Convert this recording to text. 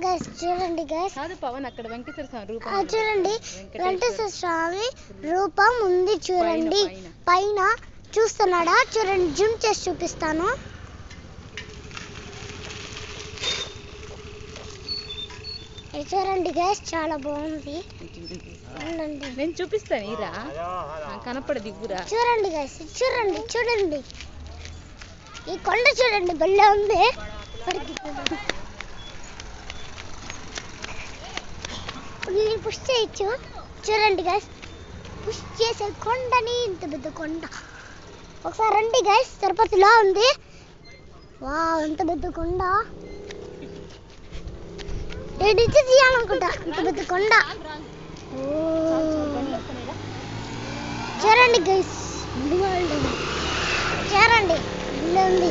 Guys చూడండి guys, కాదు పవన్ అక్కడ వెంకటేశ్వర స్వామి రూపం చూడండి వెంకటేశ్వర స్వామి రూపం ఉంది చూడండి పైన చూస్తున్నాడా. చూడండి జూమ్ చేసి చూపిస్తాను. చూడండి గైస్ చాలా బాగుంది. నేను చూపిస్తాను ఇరా, కనపడదు ఇవ్వురా. చూడండి గైస్, చూడండి చూడండి ఈ కొండ చూడండి భలే ఉంది. పుష్ చేయొచ్చు. చూడండి గైస్, పుష్ చేసే కొండని, ఇంత పెద్ద కొండ. ఒకసారి రండి గైస్, తిరుపతిలో ఉంది. వావ్ ఎంత పెద్ద కొండ. నేను తీయాలనుకుంటా ఇంత పెద్ద కొండ. చూడండి గైస్, చూడండి ఉంది.